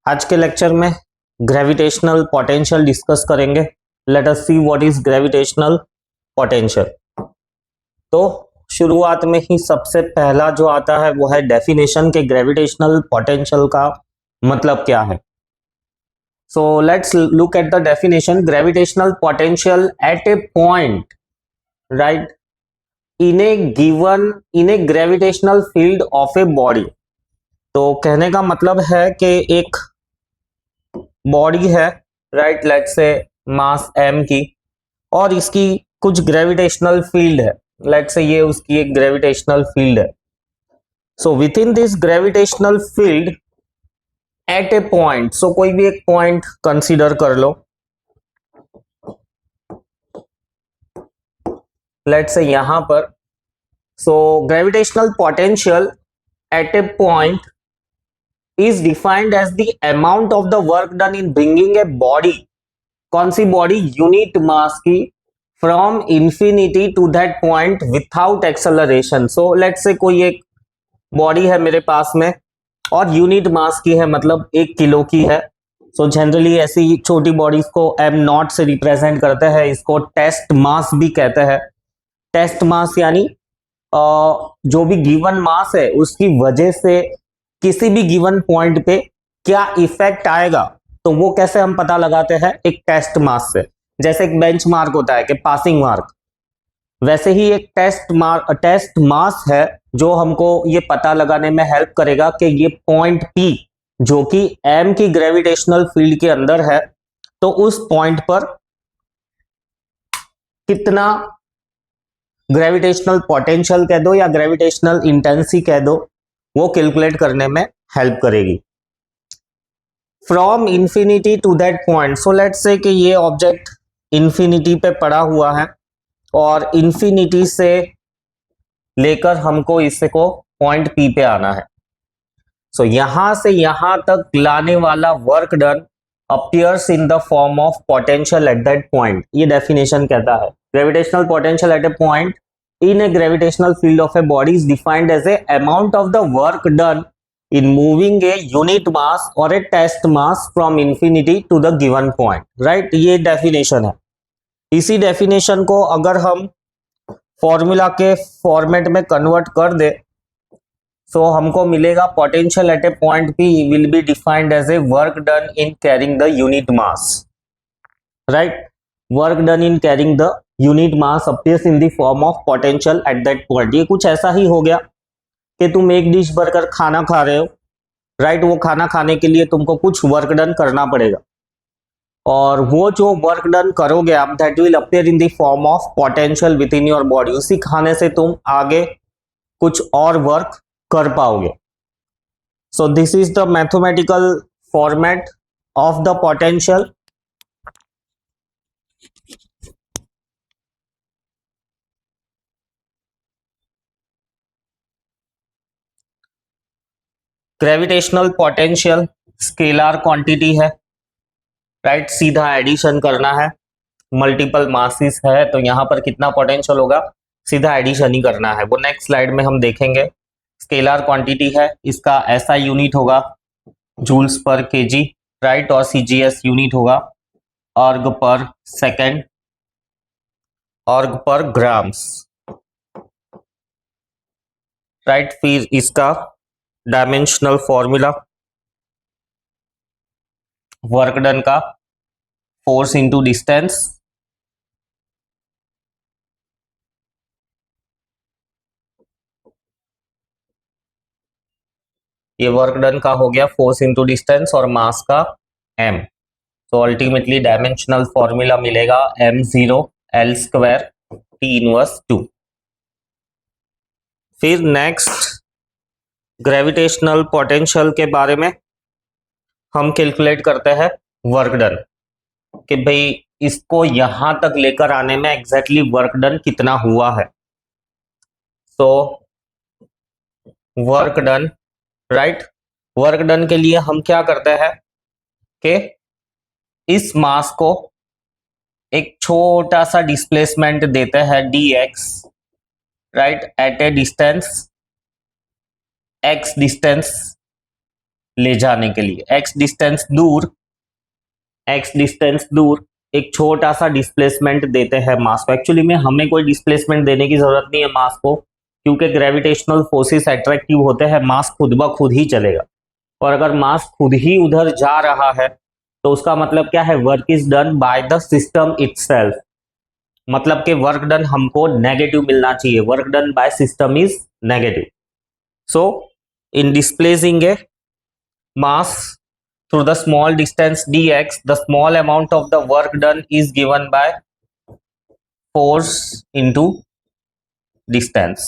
आज के लेक्चर में ग्रेविटेशनल पोटेंशियल डिस्कस करेंगे। Let us see what is gravitational potential. तो शुरुआत में ही सबसे पहला जो आता है वो है डेफिनेशन के ग्रेविटेशनल पोटेंशियल का मतलब क्या है। So let's look at the definition. Gravitational potential at a point, right, in A gravitational field of a body. तो कहने का मतलब है कि एक बॉडी है, right, let's say mass m की, और इसकी कुछ ग्रेविटेशनल फील्ड है, लेट्स से ये उसकी एक ग्रेविटेशनल फील्ड है। So within this gravitational field at a point, so कोई भी एक पॉइंट कंसीडर कर लो, लेट्स से यहां पर। So gravitational potential at a point is defined as the amount of the work done in bringing a body, कौन सी body, unit mass की, from infinity to that point without acceleration. So let's say कोई एक body है मेरे पास में और unit mass की है, मतलब 1 किलो की है। सो जनरली ऐसी छोटी बॉडीज को m0 से रिप्रेजेंट करते हैं, इसको टेस्ट मास भी कहते हैं। टेस्ट मास यानी जो भी गिवन मास है उसकी वजह से किसी भी गिवन पॉइंट पे क्या इफेक्ट आएगा, तो वो कैसे हम पता लगाते हैं, एक टेस्ट मास से। जैसे एक बेंच मार्क होता है कि पासिंग मार्क, वैसे ही एक टेस्ट मास है जो हमको ये पता लगाने में हेल्प करेगा कि ये पॉइंट P जो कि m की ग्रेविटेशनल फील्ड के अंदर है, तो उस पॉइंट पर कितना ग्रेविटेशनल पोटेंशियल कह दो या ग्रेविटेशनल इंटेंसिटी कह दो, वो कैलकुलेट करने में हेल्प करेगी। From infinity to that point, so let's say कि ये ऑब्जेक्ट इंफिनिटी पे पड़ा हुआ है और इंफिनिटी से लेकर हमको इसको पॉइंट P पे आना है। सो यहां से यहां तक लाने वाला work done appears in the form of potential at that point। ये डेफिनेशन कहता है gravitational potential at a point in a gravitational field of a body is defined as a amount of the work done in moving a unit mass or a test mass from infinity to the given point, right। ये definition है। इसी definition को अगर हम formula के format में convert कर दे, so हमको मिलेगा potential at a point P will be defined as a work done in carrying the unit mass, right. Work done in carrying the unit mass appears in the form of potential at that point. ये कुछ ऐसा ही हो गया कि तुम एक dish भरकर खाना खा रहे हो, राइट। वो खाना खाने के लिए तुमको कुछ वर्क डन करना पड़ेगा, और वो जो वर्क डन करोगे आप, that will appear in the form of potential with in your body. उसी खाने से तुम आगे कुछ और वर्क कर पाओगे। So this is the mathematical format of the potential. Gravitational potential scalar quantity है, राइट। सीधा एडिशन करना है, मल्टीपल मासेस है तो यहां पर कितना पोटेंशियल होगा, सीधा एडिशन ही करना है। वो नेक्स्ट स्लाइड में हम देखेंगे। स्केलर क्वांटिटी है, इसका ऐसा यूनिट होगा जूल्स पर केजी, राइट, और CGS यूनिट होगा अर्ग पर सेकेंड, अर्ग पर ग्राम्स, राइट। फिर इसका डायमेंशनल फॉर्मूला वर्क डन का, फोर्स इंटू डिस्टेंस, ये वर्क डन का हो गया फोर्स इंटू डिस्टेंस, और मास का m। तो अल्टीमेटली डायमेंशनल फॉर्मूला मिलेगा m0 L square T inverse 2। फिर नेक्स्ट ग्रेविटेशनल पोटेंशियल के बारे में हम कैलकुलेट करते हैं वर्क डन, कि भाई इसको यहां तक लेकर आने में एग्जैक्टली वर्क डन कितना हुआ है। So work done, right, work done के लिए हम क्या करते हैं कि इस मास को एक छोटा सा डिस्प्लेसमेंट देते हैं dx, right, at a distance x distance, ले जाने के लिए, x डिस्टेंस दूर एक छोटा सा डिस्प्लेसमेंट देते हैं मास को। एक्चुअली में हमें कोई डिस्प्लेसमेंट देने की जरूरत नहीं है मास को, क्योंकि ग्रेविटेशनल फोर्सेस अट्रैक्टिव होते हैं, मास खुद ब खुद ही चलेगा। और अगर मास खुद ही उधर जा रहा है तो उसका मतलब क्या है, work is done by the system itself, मतलब कि वर्क डन हमको नेगेटिव मिलना चाहिए, work done by system is negative. So in displacing A mass through the small distance dx, the small amount of the work done is given by force into distance।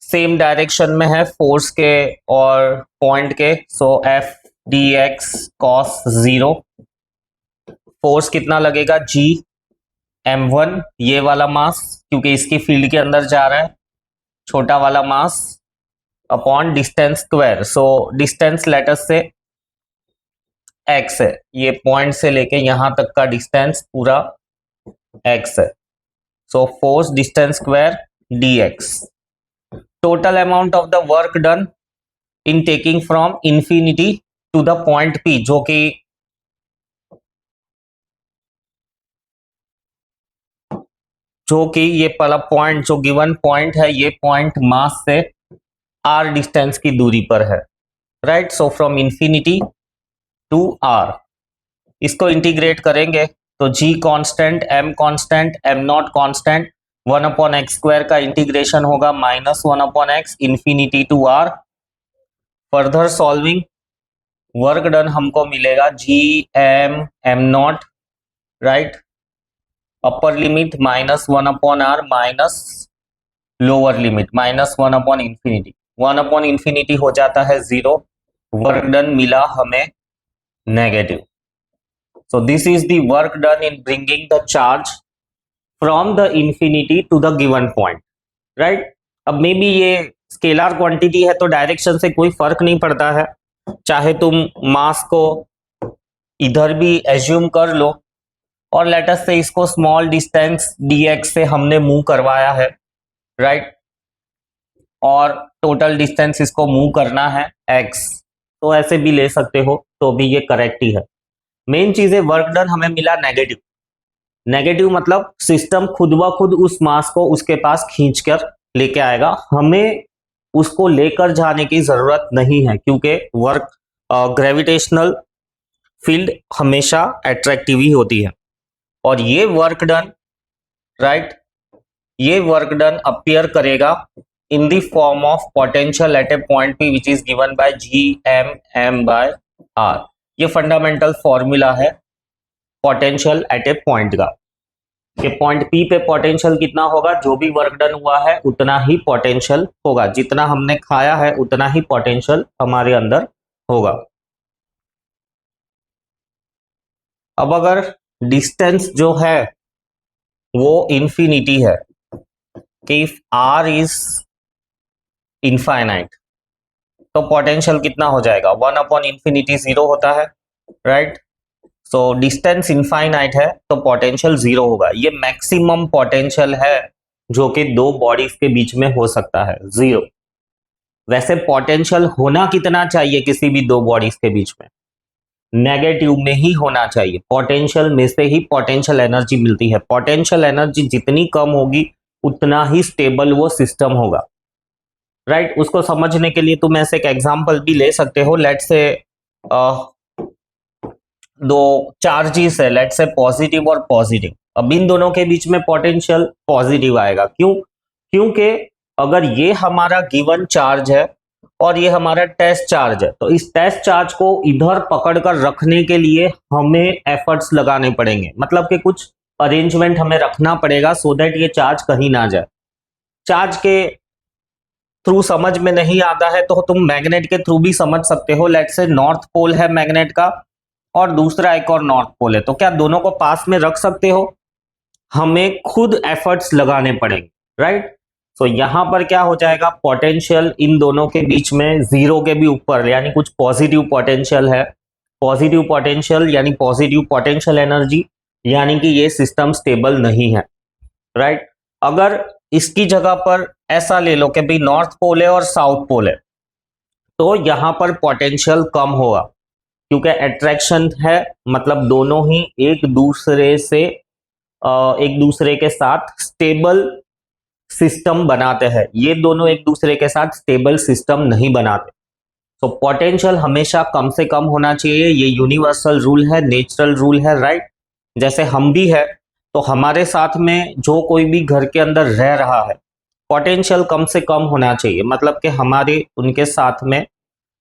Same direction में है force के और point के, so F D X cos 0। Force कितना लगेगा, जी m1, ये वाला मास क्योंकि इसकी फील्ड के अंदर जा रहा है, छोटा वाला mass upon distance square. So distance let's say x है, ये पॉइंट से लेके यहां तक का डिस्टेंस पूरा x है। So force distance square dx। Total amount of the work done in taking from infinity to the point P, जो कि ये पहला पॉइंट जो गिवन पॉइंट है, ये पॉइंट मास से r डिस्टेंस की दूरी पर है, right. So from infinity to r, इसको इंटीग्रेट करेंगे तो g constant, m constant, m naught constant, 1/x² का इंटीग्रेशन होगा -1/x infinity to r। Further solving work done हमको मिलेगा g m naught, right, upper limit -1/r minus lower limit -1/इंफिनिटी, 1/इंफिनिटी हो जाता है 0। वर्क डन मिला हमें negative. So this is the work done in bringing the charge from the infinity to the given point, right? अब may be ये scalar quantity है तो डायरेक्शन से कोई फर्क नहीं पड़ता है, चाहे तुम मास को इधर भी एज्यूम कर लो और लेटस से इसको स्मॉल डिस्टेंस dx से हमने मूव करवाया है, राइट, और टोटल डिस्टेंस इसको मूव करना है x, तो ऐसे भी ले सकते हो, तो भी ये करेक्ट ही है। मेन चीज है वर्क डन हमें मिला नेगेटिव। नेगेटिव मतलब सिस्टम खुद ब खुद उस मास को उसके पास खींचकर लेके आएगा, हमें उसको लेकर जाने की जरूरत नहीं है, क्योंकि वर्क ग्रेविटेशनल फील्ड हमेशा अट्रैक्टिव ही होती है। और ये वर्क डन, राइट, ये वर्क डन अपीयर करेगा इन the form of potential at a point P which is given by G(m)m/r। ये फंडामेंटल फॉर्मूला है पोटेंशियल एट ए पॉइंट का, कि पॉइंट P पे पोटेंशियल कितना होगा, जो भी वर्क डन हुआ है उतना ही पोटेंशियल होगा, जितना हमने खाया है उतना ही पोटेंशियल हमारे अंदर होगा। अब अगर डिस्टेंस जो है वो इंफिनिटी है, कि इफ r इज इनफाइनाइट तो पोटेंशियल कितना हो जाएगा, 1/इंफिनिटी 0 होता है, राइट। सो डिस्टेंस इनफाइनाइट है तो पोटेंशियल 0 होगा। ये मैक्सिमम पोटेंशियल है जो कि दो बॉडीज के बीच में हो सकता है, 0। वैसे पोटेंशियल होना कितना चाहिए किसी भी दो बॉडीज के बीच में, नेगेटिव में ही होना चाहिए। पोटेंशियल में से ही पोटेंशियल एनर्जी मिलती है, पोटेंशियल एनर्जी जितनी कम होगी उतना ही स्टेबल वो सिस्टम होगा, राइट। उसको समझने के लिए तुम ऐसे एक एग्जांपल भी ले सकते हो। लेट्स से दो चार्जेस है, लेट्स से पॉजिटिव और पॉजिटिव। अब इन दोनों के बीच में पोटेंशियल पॉजिटिव आएगा, क्यों? क्योंकि अगर ये हमारा गिवन चार्ज है और ये हमारा टेस्ट चार्ज है, तो इस टेस्ट चार्ज को इधर पकड़कर रखने के लिए हमें एफर्ट्स लगाने पड़ेंगे, मतलब कि कुछ अरेंजमेंट हमें रखना पड़ेगा सो दैट ये चार्ज कहीं ना जाए। चार्ज के थ्रू समझ में नहीं आता है तो तुम मैग्नेट के थ्रू भी समझ सकते हो। लेट्स से नॉर्थ पोल है मैग्नेट का और दूसरा एक और नॉर्थ पोल है, तो क्या दोनों को पास में रख सकते हो? हमें खुद एफर्ट्स लगाने पड़ेंगे, राइट। सो यहां पर क्या हो जाएगा, पोटेंशियल इन दोनों के बीच में 0 के भी ऊपर, यानी कुछ पॉजिटिव पोटेंशियल है। पॉजिटिव पोटेंशियल यानी पॉजिटिव पोटेंशियल एनर्जी, यानी कि ये सिस्टम स्टेबल नहीं है, राइट। अगर इसकी जगह पर ऐसा ले लो कि भाई नॉर्थ पोल है और साउथ पोल है, तो यहाँ पर पोटेंशियल कम होगा, क्योंकि अट्रैक्शन है, मतलब दोनों ही एक दूसरे के साथ स्टेबल सिस्टम बनाते हैं। ये दोनों एक दूसरे के साथ स्टेबल सिस्टम नहीं बनाते। तो पोटेंशियल हमेशा कम से कम होना चाहिए, ये यूनिवर्सल रूल है, नेचुरल रूल है, राइट। जैसे हम भी है, तो हमारे साथ में जो कोई भी घर के अंदर रह रहा है, पोटेंशियल कम से कम होना चाहिए, मतलब कि हमारे उनके साथ में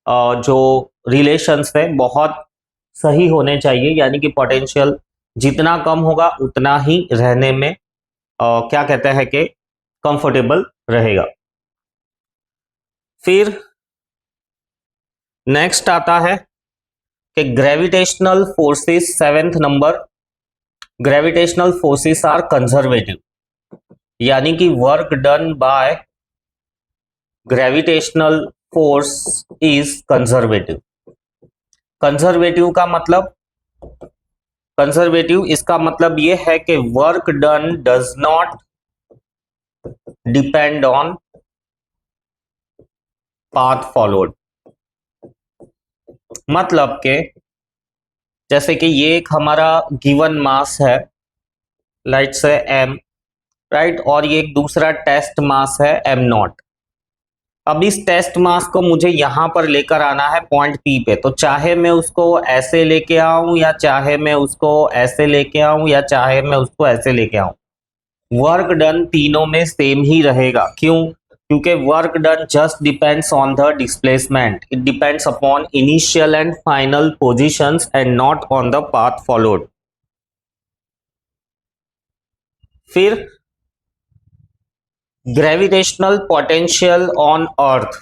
जो रिलेशंस है बहुत सही होने चाहिए, यानी कि पोटेंशियल जितना कम होगा उतना ही रहने में क्या कहते हैं कि कंफर्टेबल रहेगा। फिर नेक्स्ट आता है कि gravitational forces, 7th number, gravitational forces are conservative, यानी कि work done by gravitational force is conservative. Conservative का मतलब, कंजर्वेटिव इसका मतलब यह है कि work done does not depend on path followed. मतलब के जैसे कि ये एक हमारा गिवन मास है, लाइट से m, राइट, और ये एक दूसरा टेस्ट मास है m0। अब इस टेस्ट मास को मुझे यहां पर लेकर आना है पॉइंट P पे, तो चाहे मैं उसको ऐसे लेके आऊं या चाहे मैं उसको ऐसे लेके आऊं या चाहे मैं उसको ऐसे लेके आऊं, वर्क डन तीनों में सेम ही रहेगा। क्यों? क्योंकि work done just depends on the displacement, it depends upon initial and final positions and not on the path followed. फिर gravitational potential on earth,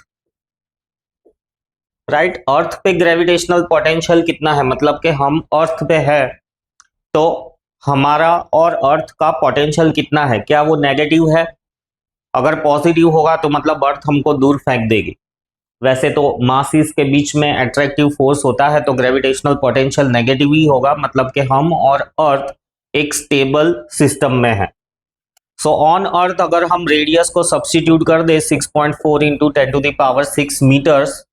right. Earth पे ग्रेविटेशनल पोटेंशियल कितना है, मतलब कि हम अर्थ पे है तो हमारा और अर्थ का पोटेंशियल कितना है, क्या वो नेगेटिव है? अगर पॉजिटिव होगा तो मतलब अर्थ हमको दूर फेंक देगी। वैसे तो मासेस के बीच में अट्रैक्टिव फोर्स होता है, तो ग्रेविटेशनल पोटेंशियल नेगेटिव ही होगा, मतलब कि हम और अर्थ एक स्टेबल सिस्टम में है। सो ऑन अर्थ अगर हम रेडियस को सब्स्टिट्यूट कर दे 6.4 इंटू 10⁶ मीटर्स,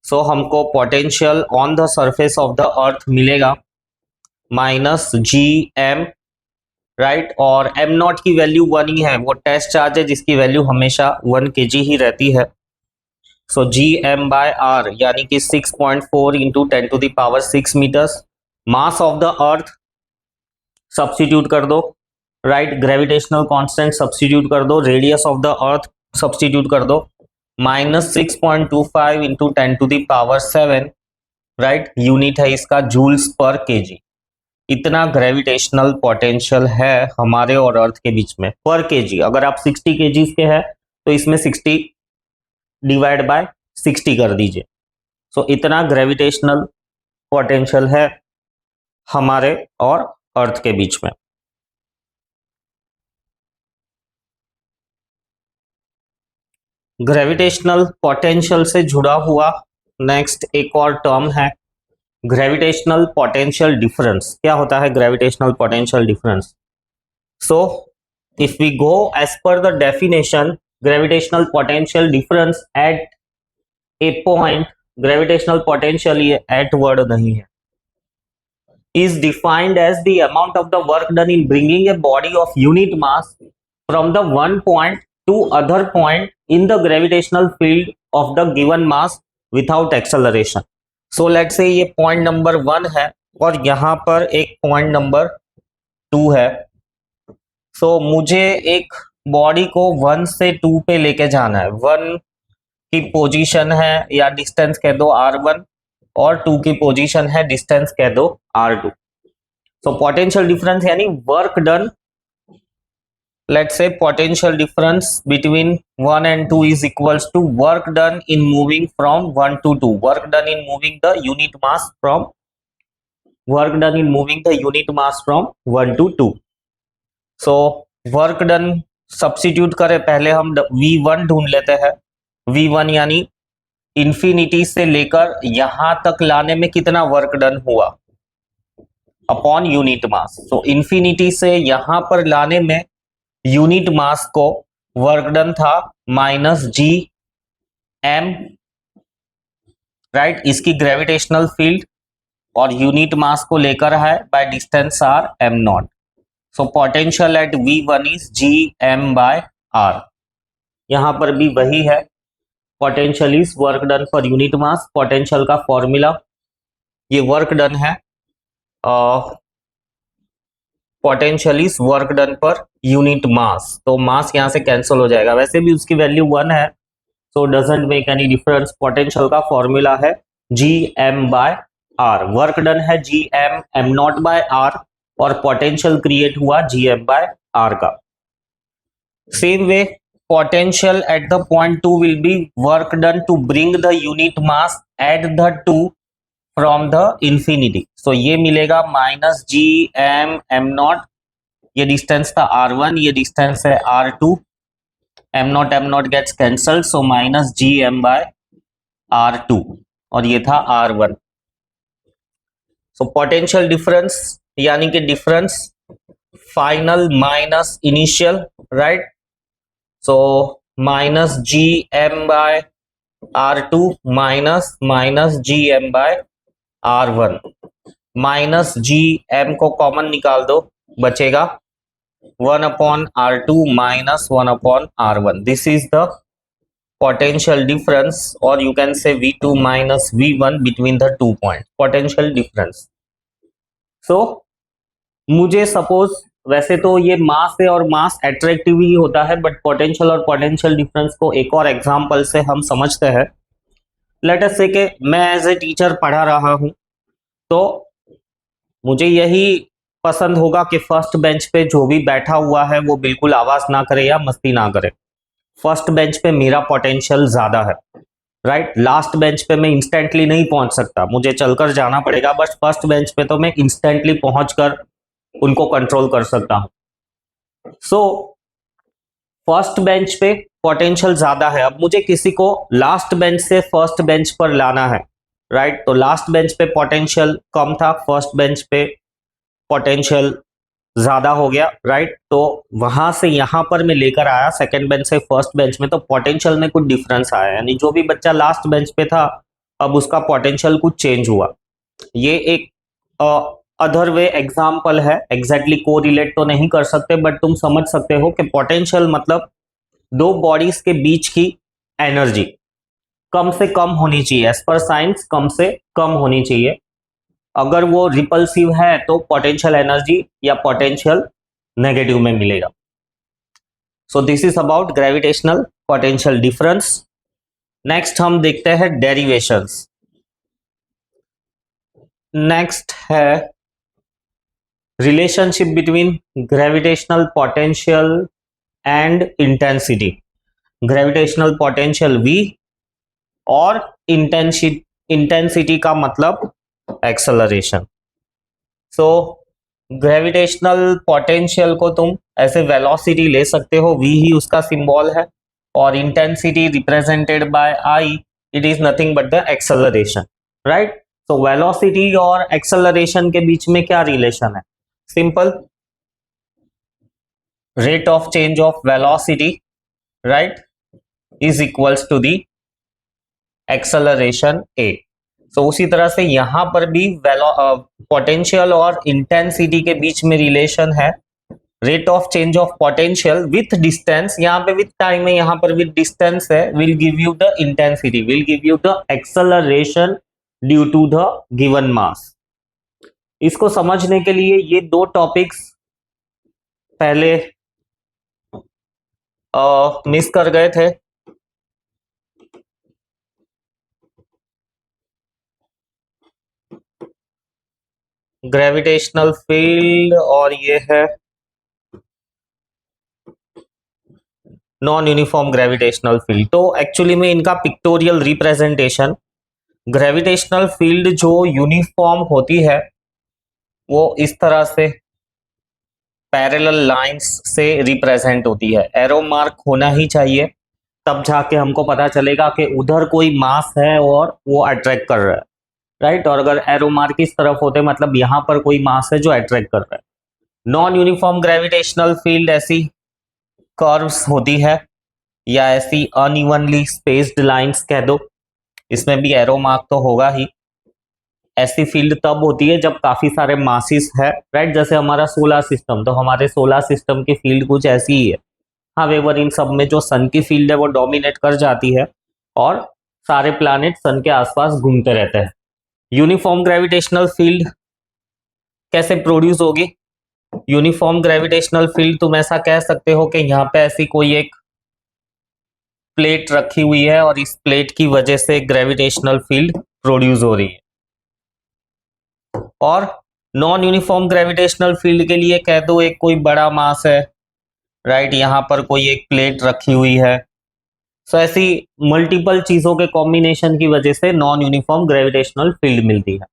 सो हमको potential on the surface of the अर्थ मिलेगा -gm, राइट। और m0 की वैल्यू 1 ही है, वो टेस्ट चार्ज है जिसकी वैल्यू हमेशा 1 kg ही रहती है। सो gm/r यानी कि 6.4 into 10⁶ metres. Mass of the earth substitute कर दो, राइट, ग्रेविटेशनल कांस्टेंट सब्स्टिट्यूट कर दो, radius of the earth substitute कर दो, -6.25 इंटू 10⁻7, राइट, यूनिट है इसका जूल्स पर केजी। इतना ग्रेविटेशनल पोटेंशियल है हमारे और अर्थ के बीच में पर केजी। अगर आप 60 केजीज के हैं तो इसमें 60 डिवाइड बाय 60 कर दीजिए। सो इतना ग्रेविटेशनल पोटेंशियल है हमारे और अर्थ के बीच में। ग्रेविटेशनल पोटेंशियल से जुड़ा हुआ नेक्स्ट एक और टर्म है ग्रेविटेशनल पोटेंशियल डिफरेंस। क्या होता है gravitational potential difference? So if we go as per the definition, gravitational potential difference at a point, gravitational potential ये एट वर्ड नहीं है, is defined as the amount of the work done in bringing a body of unit mass from the one point to other point in the gravitational field of the given mass without acceleration. So let's say ये point number 1 है और यहाँ पर एक point number 2 है। सो मुझे एक body को 1 से 2 पे लेके जाना है। 1 की पोजीशन है या डिस्टेंस कह दो r1 और 2 की पोजीशन है, डिस्टेंस कह दो r2। सो पोटेंशियल डिफरेंस यानी work done, let's say potential difference between 1 and 2 is equals to work done in moving from 1 to 2, work done in moving the unit mass from, work done in moving the unit mass from 1 to 2। So work done substitute करें, पहले हम v1 ढूंढ लेते हैं। v1 यानी infinity से लेकर यहां तक लाने में कितना वर्क डन हुआ अपॉन यूनिट मास। तो इंफिनिटी से यहां पर लाने में यूनिट मास को वर्क डन था -gm राइट, इसकी ग्रेविटेशनल फील्ड और यूनिट मास को लेकर है by distance R am not. So potential at V1 is Gm/r। यहां पर भी वही है, पोटेंशियल इज वर्क डन पर यूनिट मास। पोटेंशियल का फॉर्मूला, ये वर्क डन है, पोटेंशियल इज वर्क डन पर यूनिट मास, तो मास यहां से कैंसिल हो जाएगा। वैसे भी उसकी वैल्यू 1 है, सो doesn't make any difference. Potential का फॉर्मूला है Gm/r। वर्क डन है Gm m0/r और पोटेंशियल क्रिएट हुआ Gm/r का। Same way potential at the point 2 will be work done to bring the unit mass at the 2 from the infinity। so ये मिलेगा minus Gm m0, ये distance था r1, ये distance है r2, m0 gets cancelled, so minus Gm/r2 और ये था r1। So potential difference यानी कि difference final minus initial, right. So minus Gm/r2 minus Gm/r1, minus Gm को कॉमन निकाल दो, बचेगा 1/r2 minus 1/r1। This is the potential difference, or you can say V2 minus V1 between the 2 points, potential difference। so मुझे suppose, वैसे तो ये मास है और मास एट्रैक्टिव ही होता है, बट पोटेंशियल और पोटेंशियल डिफरेंस को एक और एग्जांपल से हम समझते हैं। लेट अस से कि मैं एज ए टीचर पढ़ा रहा हूं, तो मुझे यही पसंद होगा कि फर्स्ट बेंच पे जो भी बैठा हुआ है वो बिल्कुल आवाज ना करे या मस्ती ना करे। फर्स्ट बेंच पे मेरा पोटेंशियल ज्यादा है, राइट। लास्ट बेंच पे मैं इंस्टेंटली नहीं पहुंच सकता, मुझे चलकर जाना पड़ेगा, बट फर्स्ट बेंच पे तो मैं इंस्टेंटली पहुंचकर उनको कंट्रोल कर सकता हूं। सो फर्स्ट बेंच पे पोटेंशियल ज्यादा है, अब मुझे किसी को लास्ट बेंच से फर्स्ट बेंच पर लाना है, राइट। तो लास्ट बेंच पे पोटेंशियल कम था, फर्स्ट बेंच पे पोटेंशियल ज्यादा हो गया, राइट। तो वहां से यहां पर मैं लेकर आया सेकंड बेंच से फर्स्ट बेंच में, तो पोटेंशियल में कुछ डिफरेंस आया, यानी जो भी बच्चा लास्ट बेंच पे था अब उसका पोटेंशियल कुछ चेंज हुआ। ये एक अदर वे एग्जाम्पल है, एग्जैक्टली को रिलेट तो नहीं कर सकते, बट तुम समझ सकते हो कि पोटेंशियल मतलब दो बॉडीज के बीच की एनर्जी कम से कम होनी चाहिए, एज पर साइंस कम से कम होनी चाहिए। अगर वो रिपल्सिव है तो पोटेंशियल एनर्जी या पोटेंशियल नेगेटिव में मिलेगा। So this is about gravitational potential difference. Next हम देखते हैं डेरिवेशंस। नेक्स्ट है relationship between gravitational potential and intensity. Gravitational potential V और इंटेंसिटी का मतलब एक्सेलरेशन। सो ग्रेविटेशनल पोटेंशियल को तुम ऐसे वेलोसिटी ले सकते हो, V ही उसका सिंबल है, और intensity represented by I, it is nothing but the acceleration, right. So velocity और एक्सेलरेशन के बीच में क्या रिलेशन है? Simple, rate of change of velocity, right, is equals to the acceleration A। So उसी तरह से यहां पर भी पोटेंशियल और इंटेंसिटी के बीच में रिलेशन है, rate of change of potential with distance, यहां पे विथ टाइम है, यहां पर विथ डिस्टेंस है, will give you the intensity, will give you the acceleration due to the given mass. इसको समझने के लिए ये दो टॉपिक्स पहले मिस कर गए थे। ग्रेविटेशनल फील्ड और ये है नॉन यूनिफॉर्म ग्रेविटेशनल फील्ड। तो एक्चुअली में इनका पिक्टोरियल रिप्रेजेंटेशन, ग्रेविटेशनल फील्ड जो यूनिफॉर्म होती है वो इस तरह से पैरेलल लाइंस से रिप्रेजेंट होती है। एरो मार्क होना ही चाहिए, तब जाके हमको पता चलेगा कि उधर कोई मास है और वो अट्रैक्ट कर रहा है, राइट। और अगर एरो मार्क इस तरफ होते मतलब यहां पर कोई मास है जो अट्रैक्ट कर रहा है। नॉन यूनिफॉर्म ग्रेविटेशनल फील्ड ऐसी कर्व्स होती है या ऐसी अनइवनली स्पेस्ड लाइंस कह दो, इसमें भी एरो मार्क तो होगा ही। ऐसी फील्ड तब होती है जब काफी सारे मासेस है, राइट, जैसे हमारा सोलर सिस्टम, तो हमारे सोलर सिस्टम की फील्ड कुछ ऐसी ही है। हावेवर इन सब में जो सन की फील्ड है वो डोमिनेट कर जाती है और सारे प्लैनेट सन के आसपास घूमते रहते हैं। यूनिफॉर्म ग्रेविटेशनल फील्ड कैसे प्रोड्यूस होगी? यूनिफॉर्म ग्रेविटेशनल फील्ड तुम ऐसा कह सकते हो कि यहाँ पे ऐसी कोई एक प्लेट रखी हुई है और इस प्लेट की वजह से ग्रेविटेशनल फील्ड प्रोड्यूस हो रही है। और नॉन यूनिफॉर्म ग्रेविटेशनल फील्ड के लिए कह दो एक कोई बड़ा मास है, राइट, यहाँ पर कोई एक प्लेट रखी हुई है। सो ऐसी मल्टीपल चीजों के कॉम्बिनेशन की वजह से नॉन यूनिफॉर्म ग्रेविटेशनल फील्ड मिलती है।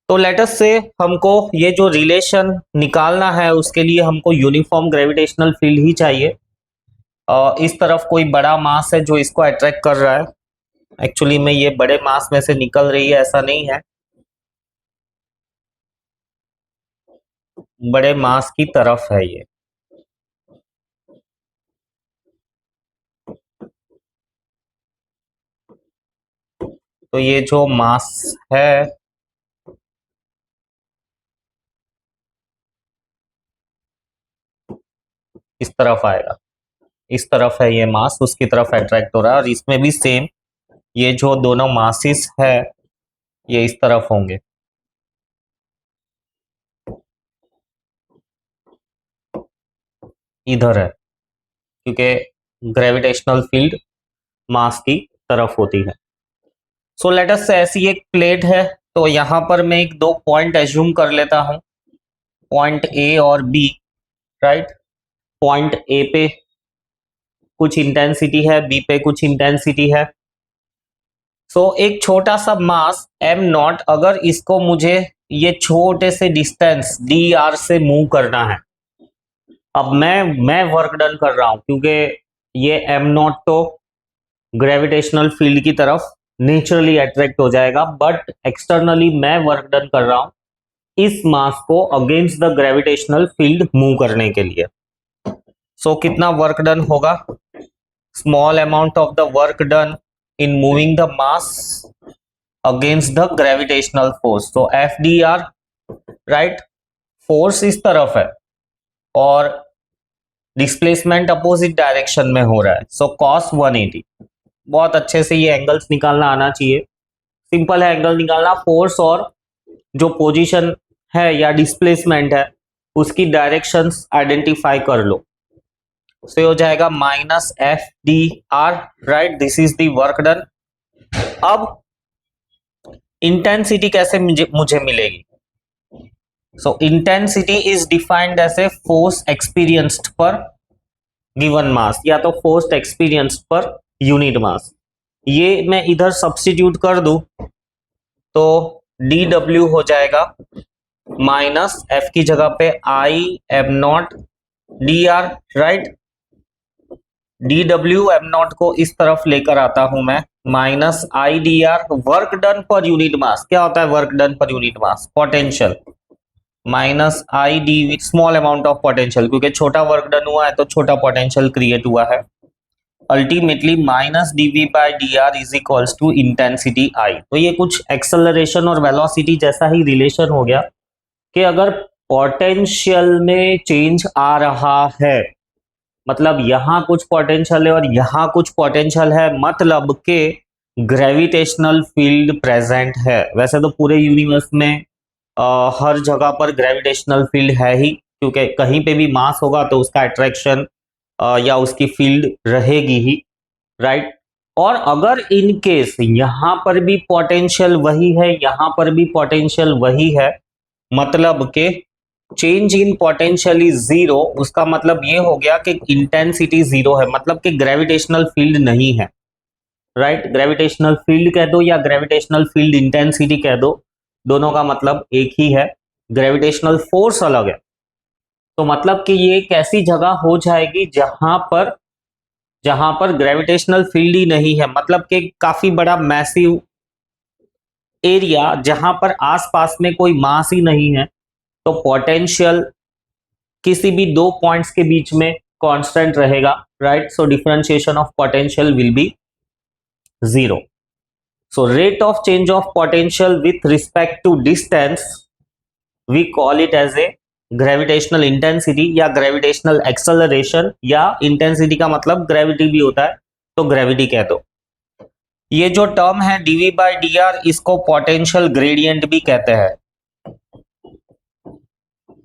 तो लेट अस से हमको ये जो रिलेशन निकालना है उसके लिए हमको यूनिफॉर्म ग्रेविटेशनल फील्ड ही चाहिए। इस तरफ कोई बड़ा मास है जो इसको अट्रैक्ट कर रहा है। एक्चुअली में ये बड़े मास में से निकल रही है, ऐसा नहीं है, बड़े मास की तरफ है ये। तो ये जो मास है इस तरफ आएगा, इस तरफ है ये मास, उसकी तरफ अट्रैक्ट हो रहा है। और इसमें भी सेम, ये जो दोनों मासेस है ये इस तरफ होंगे। इधर है क्योंकि ग्रेविटेशनल फील्ड मास की तरफ होती है। सो लेट अस से ऐसी एक प्लेट है, तो यहां पर मैं एक दो पॉइंट एज्यूम कर लेता हूं, पॉइंट ए और बी, राइट। पॉइंट ए पे कुछ इंटेंसिटी है, बी पे कुछ इंटेंसिटी है। सो एक छोटा सा मास एम नॉट, अगर इसको मुझे ये छोटे से डिस्टेंस डी आर से मूव करना है, अब मैं वर्क डन कर रहा हूं क्योंकि ये एम नॉट तो ग्रेविटेशनल फील्ड की तरफ नेचुरली अट्रैक्ट हो जाएगा, बट एक्सटर्नली मैं वर्क डन कर रहा हूं इस मास को against the gravitational field move करने के लिए। सो कितना वर्क डन होगा? Small amount of the work done in moving the mass against the gravitational force, so FDR, right, force इस तरफ है और डिस्प्लेसमेंट अपोजिट डायरेक्शन में हो रहा है। सो cos 180, बहुत अच्छे से ये एंगल्स निकालना आना चाहिए। सिंपल है एंगल निकालना, फोर्स और जो पोजीशन है या डिस्प्लेसमेंट है उसकी डायरेक्शंस आइडेंटिफाई कर लो। सो हो जाएगा minus F D R, right, this is the work done. अब इंटेंसिटी कैसे मुझे मिलेगी? So intensity is defined as a force experienced per given mass, या तो force experienced per unit mass. ये मैं इधर सब्स्टिट्यूट कर दूं तो डी डब्ल्यू हो जाएगा माइनस एफ की जगह पे I am not D R, right. D W am not को इस तरफ लेकर आता हूं मैं, minus I D R, work done पर यूनिट मास। क्या होता है वर्क डन पर unit mass? Potential, minus I D with small amount of potential, क्योंकि छोटा वर्क डन हुआ है तो छोटा पोटेंशियल क्रिएट हुआ है। Ultimately minus D V by D R is equals to intensity I. तो ये कुछ एक्सेलरेशन और वेलोसिटी जैसा ही रिलेशन हो गया कि अगर पोटेंशियल में चेंज आ रहा है, मतलब यहां कुछ पोटेंशियल है और यहां कुछ पोटेंशियल है, मतलब के ग्रेविटेशनल फील्ड प्रेजेंट है। वैसे तो पूरे यूनिवर्स में हर जगह पर ग्रेविटेशनल फील्ड है ही, क्योंकि कहीं पे भी मास होगा तो उसका अट्रैक्शन या उसकी फील्ड रहेगी ही, राइट। और अगर इन केस यहां पर भी पोटेंशियल वही है, यहां पर भी पोटेंशियल वही है, मतलब के change in potential is zero, उसका मतलब ये हो गया कि इंटेंसिटी जीरो है, मतलब कि ग्रेविटेशनल फील्ड नहीं है, राइट। ग्रेविटेशनल फील्ड कह दो या ग्रेविटेशनल फील्ड इंटेंसिटी कह दो, दोनों का मतलब एक ही है। ग्रेविटेशनल फोर्स अलग है। तो मतलब कि ये एक ऐसी जगह हो जाएगी जहां पर ग्रेविटेशनल फील्ड ही नहीं है, मतलब कि काफी बड़ा मैसिव एरिया जहां पर आसपास में कोई मास ही नहीं है, तो पोटेंशियल किसी भी दो पॉइंट्स के बीच में कांस्टेंट रहेगा, right. So differentiation of potential will be zero. So rate of change of potential with respect to distance, we call it as a gravitational intensity या ग्रेविटेशनल एक्सेलरेशन, या इंटेंसिटी का मतलब ग्रेविटी भी होता है तो ग्रेविटी कह दो। ये जो टर्म है dv बाई डी आर, इसको पोटेंशियल ग्रेडियंट भी कहते हैं।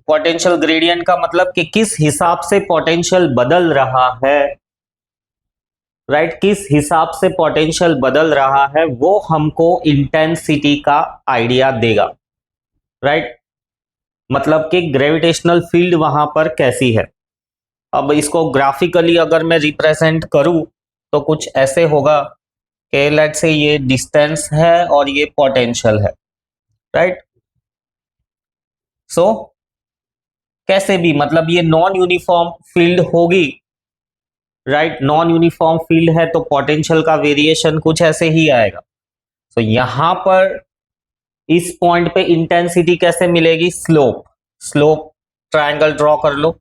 पोटेंशियल ग्रेडियंट का मतलब कि किस हिसाब से पोटेंशियल बदल रहा है, राइट, किस हिसाब से पोटेंशियल बदल रहा है वो हमको इंटेंसिटी का आइडिया देगा, राइट। मतलब कि ग्रेविटेशनल फील्ड वहां पर कैसी है। अब इसको ग्राफिकली अगर मैं रिप्रेजेंट करूं तो कुछ ऐसे होगा कि लेट्स से ये डिस्टेंस है और ये पोटेंशियल है, राइट। सो कैसे भी मतलब ये नॉन यूनिफॉर्म फील्ड होगी, राइट। नॉन यूनिफॉर्म फील्ड है तो पोटेंशियल का वेरिएशन कुछ ऐसे ही आएगा। तो यहां पर इस पॉइंट पे इंटेंसिटी कैसे मिलेगी, स्लोप, स्लोप ट्रायंगल ड्रॉ कर लो,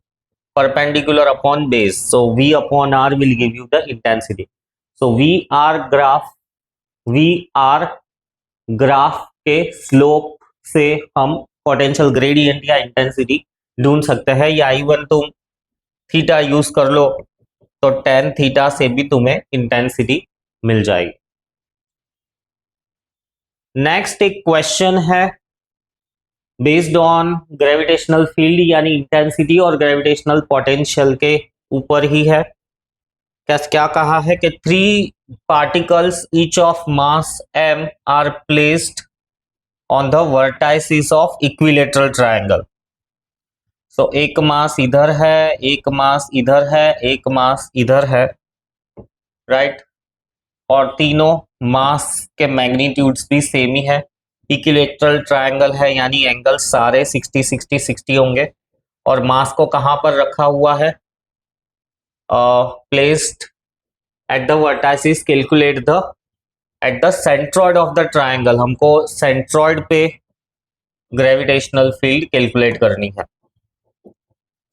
perpendicular upon base, so v upon r will give you the intensity. So V R graph के स्लोप से हम पोटेंशियल ग्रेडियंट या इंटेंसिटी ढूंढ सकते हैं, या इवन तुम थीटा यूज कर लो तो tan थीटा से भी तुम्हें इंटेंसिटी मिल जाएगी। नेक्स्ट एक क्वेश्चन है बेस्ड ऑन ग्रेविटेशनल फील्ड यानी इंटेंसिटी और ग्रेविटेशनल पोटेंशियल के ऊपर ही है। क्या कहा है कि 3 particles each of mass m are placed on the vertices of equilateral triangle. So एक मास इधर है, एक मास इधर है, एक मास इधर है, राइट। और तीनों मास के मैग्नीट्यूड्स भी सेम ही है। इक्विलेटरल ट्रायंगल है यानी एंगल सारे 60 60 60 होंगे। और मास को कहां पर रखा हुआ है, placed at the vertices, calculate the at the centroid of the triangle. हमको सेंट्रॉइड पे ग्रेविटेशनल फील्ड कैलकुलेट करनी है।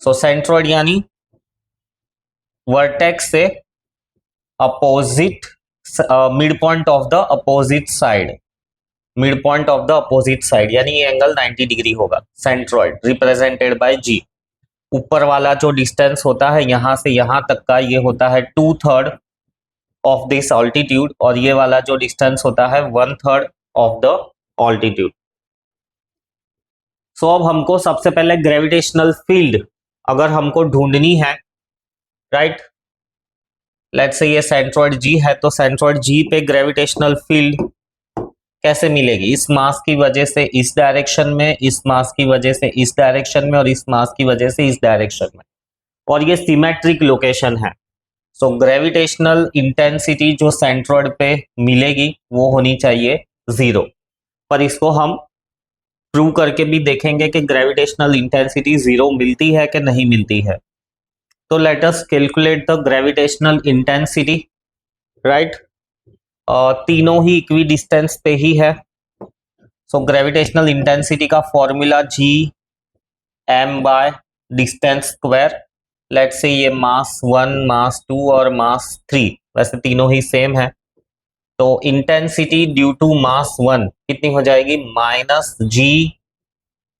सो सेंट्रॉइड यानी वर्टेक्स से opposite, mid point of the opposite side, mid point of the opposite side यानी ये angle 90 degree होगा। Centroid represented by जी। ऊपर वाला जो डिस्टेंस होता है यहां से यहां तक का, ये होता है 2/3 ऑफ दिस ऑल्टीट्यूड, और ये वाला जो डिस्टेंस होता है 1/3 ऑफ द ऑल्टीट्यूड। सो अब हमको सबसे पहले ग्रेविटेशनल फील्ड अगर हमको ढूंढनी है, राइट, लेट्स से ये सेंट्रॉइड जी है, तो सेंट्रॉइड जी पे ग्रेविटेशनल फील्ड कैसे मिलेगी, इस मास की वजह से इस डायरेक्शन में, इस मास की वजह से इस डायरेक्शन में, और इस मास की वजह से इस डायरेक्शन में, और ये सिमेट्रिक लोकेशन है। सो ग्रेविटेशनल इंटेंसिटी जो सेंट्रॉइड पे मिलेगी वो होनी चाहिए 0। पर इसको हम प्रूव करके भी देखेंगे कि ग्रेविटेशनल इंटेंसिटी 0 मिलती है कि नहीं मिलती है। तो let us calculate the gravitational intensity, right. तीनों ही इक्वी डिस्टेंस पे ही है। सो ग्रेविटेशनल इंटेंसिटी का formula G M by distance square. Let's say ये मास 1, मास 2 और मास 3, वैसे तीनों ही सेम है। तो इंटेंसिटी ड्यू टू मास 1 कितनी हो जाएगी, minus G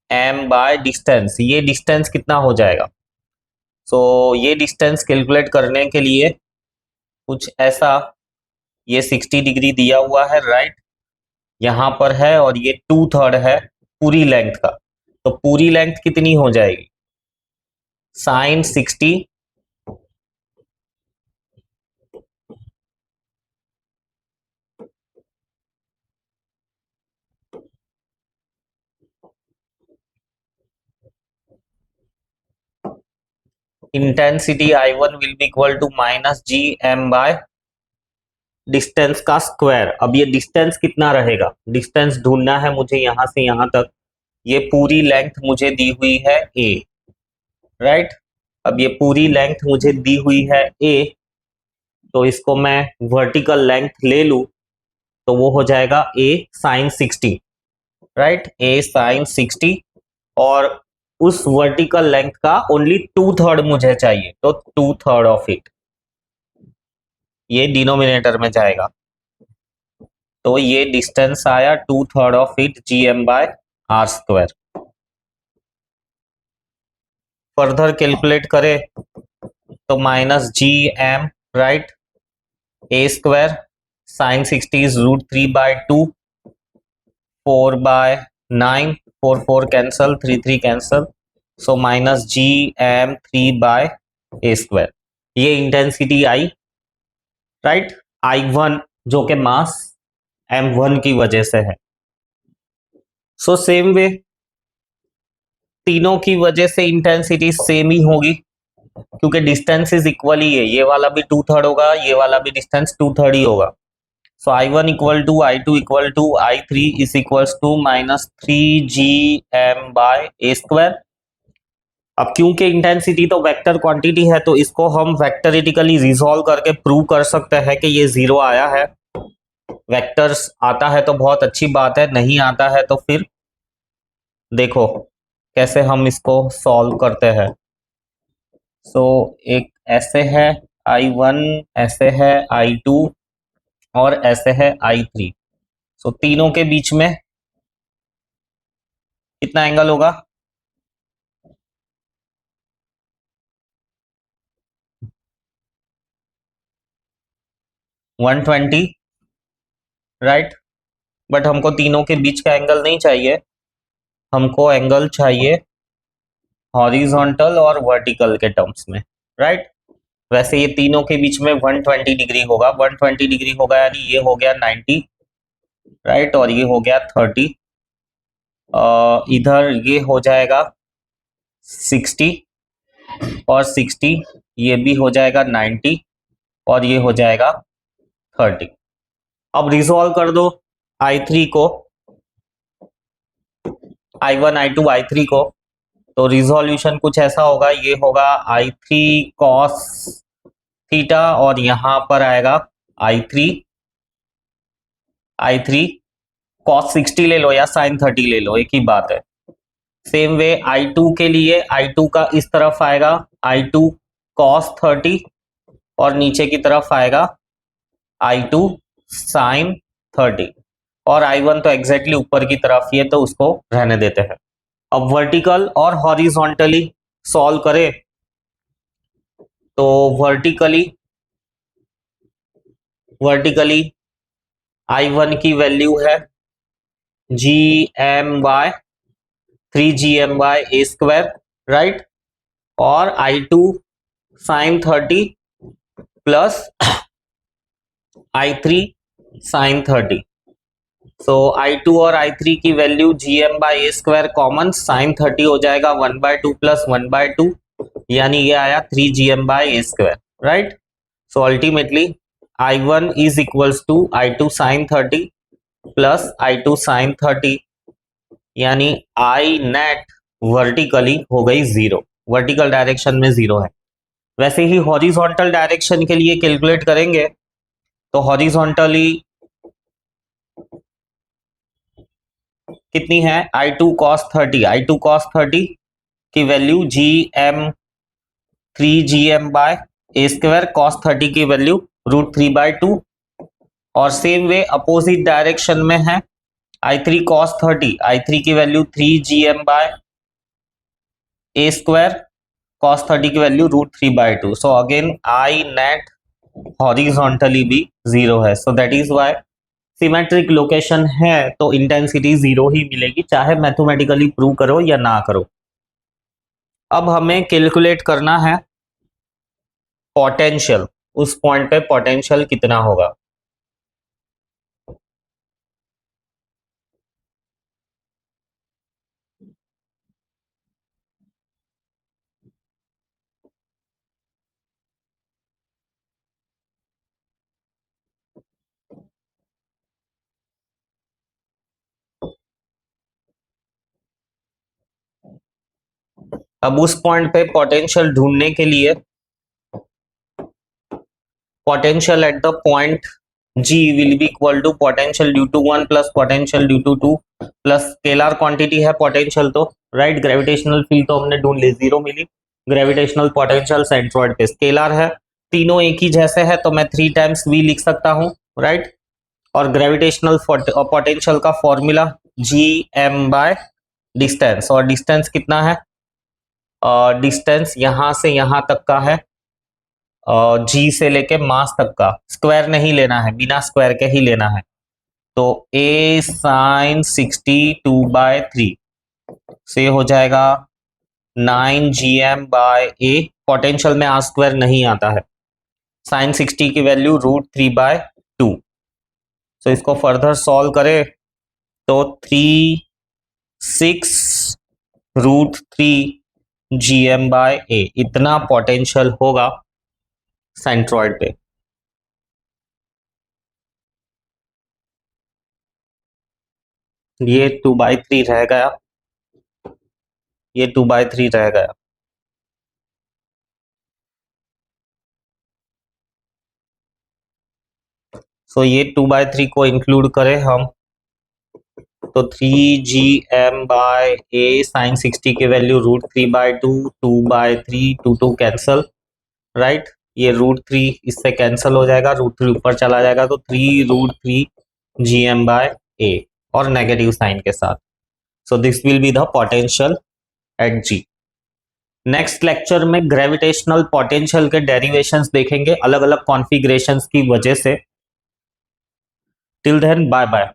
M by distance. ये डिस्टेंस कितना हो जाएगा, सो ये डिस्टेंस कैलकुलेट करने के लिए कुछ ऐसा, ये 60 डिग्री दिया हुआ है, राइट, यहां पर है, और ये 2/3 है पूरी लेंथ का। तो पूरी लेंथ कितनी हो जाएगी, sine 60 intensity I1 will be equal to minus G M by distance का स्क्वायर। अब ये डिस्टेंस कितना रहेगा, डिस्टेंस ढूंढना है मुझे यहां से यहां तक। ये पूरी लेंथ मुझे दी हुई है a, राइट। अब ये पूरी लेंथ मुझे दी हुई है a, तो इसको मैं वर्टिकल लेंथ ले लूं तो वो हो जाएगा a sine 60, right, a sine 60। और उस वर्टिकल लेंथ का ओनली 2/3 मुझे चाहिए, तो 2/3 ऑफ इट ये डिनोमिनेटर में जाएगा। तो ये डिस्टेंस आया 2/3 of it GM/r²। Further calculate करे तो -GM, right, a² sin 60 is √3/2, 4/9, 4 cancel, 3 cancel, so -GM 3/a²। ये इंटेंसिटी आई, राइट, I1 जो कि मास M1 की वजह से है। सो सेम वे तीनों की वजह से इंटेंसिटी सेम ही होगी क्योंकि डिस्टेंस इज इक्वल ही है। ये वाला भी 2/3 होगा, ये वाला भी डिस्टेंस 2/3 ही होगा। So I1 equal to I2 equal to I3 is equals to -3GM/a²। अब क्योंकि इंटेंसिटी तो वेक्टर क्वांटिटी है तो इसको हम वेक्टरिटिकली रिजॉल्व करके प्रूव कर सकते हैं कि ये जीरो आया है। वेक्टर्स आता है तो बहुत अच्छी बात है, नहीं आता है तो फिर देखो कैसे हम इसको सॉल्व करते हैं। सो एक ऐसे है I1, ऐसे है I2 और ऐसे है I3। सो तीनों के बीच में कितना एंगल होगा? 120, राइट। बट हमको तीनों के बीच का एंगल नहीं चाहिए, हमको एंगल चाहिए हॉरिजॉन्टल और वर्टिकल के टर्म्स में, राइट। वैसे ये तीनों के बीच में 120 डिग्री होगा, 120 डिग्री होगा यानी ये हो गया 90, राइट, और ये हो गया 30। इधर ये हो जाएगा 60 और 60, ये भी हो जाएगा 90 और ये हो जाएगा 30। अब रिजॉल्व कर दो I3 को, I1, I2, I3 को, तो रिजोल्यूशन कुछ ऐसा होगा, ये होगा I3 cos थीटा और यहां पर आएगा I3 cos 60 ले लो या sin 30 ले लो, एक ही बात है। सेम वे I2 के लिए I2 का इस तरफ आएगा I2 cos 30 और नीचे की तरफ आएगा I2 sin 30 और I1 तो एग्जैक्टली ऊपर की तरफ ही है तो उसको रहने देते हैं। अब वर्टिकल और हॉरिजॉन्टली सॉल्व करें तो वर्टिकली I1 की वैल्यू है GM/3GM/a², राइट, और I2 sin 30 plus I3 sin 30। सो I2 और I3 की वैल्यू GM/a² कॉमन, sin 30 हो जाएगा 1/2 प्लस 1/2 यानी ये आया 3GM/a², right. So ultimately I1 is equals to I2 sin 30 plus I2 sin 30 यानी I नेट वर्टिकली हो गई 0, वर्टिकल डायरेक्शन में 0 है। वैसे ही हॉरिजॉन्टल डायरेक्शन के लिए कैलकुलेट करेंगे तो हॉरिजॉन्टली कितनी है? I2 cos 30 की वैल्यू GM3GM/a² cos 30 की वैल्यू √3/2 और सेम वे अपोजिट डायरेक्शन में है I3 cos 30 की वैल्यू 3GM/a² cos 30 की value √3/2। So again I net horizontally भी 0 है। So that is why symmetric location है तो इंटेंसिटी 0 ही मिलेगी, चाहे मैथमेटिकली प्रूव करो या ना करो। अब हमें कैलकुलेट करना है पोटेंशियल, उस पॉइंट पे पोटेंशियल कितना होगा। अब उस पॉइंट पे पोटेंशियल ढूंढने के लिए potential at the point G will be equal to potential due to 1 plus potential due to 2 plus scalar quantity है पोटेंशियल तो, राइट। ग्रेविटेशनल फील्ड तो हमने ढूंढ ली, 0 मिली। ग्रेविटेशनल पोटेंशियल सेंट्रॉइड पे स्केलर है, तीनों एक ही जैसे है तो मैं 3 टाइम्स V लिख सकता हूं, राइट। और ग्रेविटेशनल पोटेंशियल का formula G M by distance, और डिस्टेंस कितना है, डिस्टेंस यहां से यहां तक का है, जी से लेके मास तक का, स्क्वायर नहीं लेना है, बिना स्क्वायर के ही लेना है। तो a साइन 62/3 से हो जाएगा 9 gm/a। पोटेंशियल में आर स्क्वायर नहीं आता है, साइन 60 की वैल्यू √3/2। सो इसको फर्दर सॉल्व करें तो 36√3 gm/a इतना पोटेंशियल होगा सेंट्रॉइड पे। ये 2/3 रह गया, ये 2/3 रह गया। सो ये 2/3 को इंक्लूड करें हम तो 3 gm/a साइन 60 की वैल्यू √3/2, 2/3, 2 कैंसल, राइट। ये √3 इससे कैंसल हो जाएगा, √3 ऊपर चला जाएगा तो 3√3 gm/a और नेगेटिव साइन के साथ। So this will be the potential at G. Next lecture में ग्रेविटेशनल पोटेंशियल के डेरिवेशंस देखेंगे अलग अलग कॉन्फ़िगरेशंस की वजह से। Till then bye bye.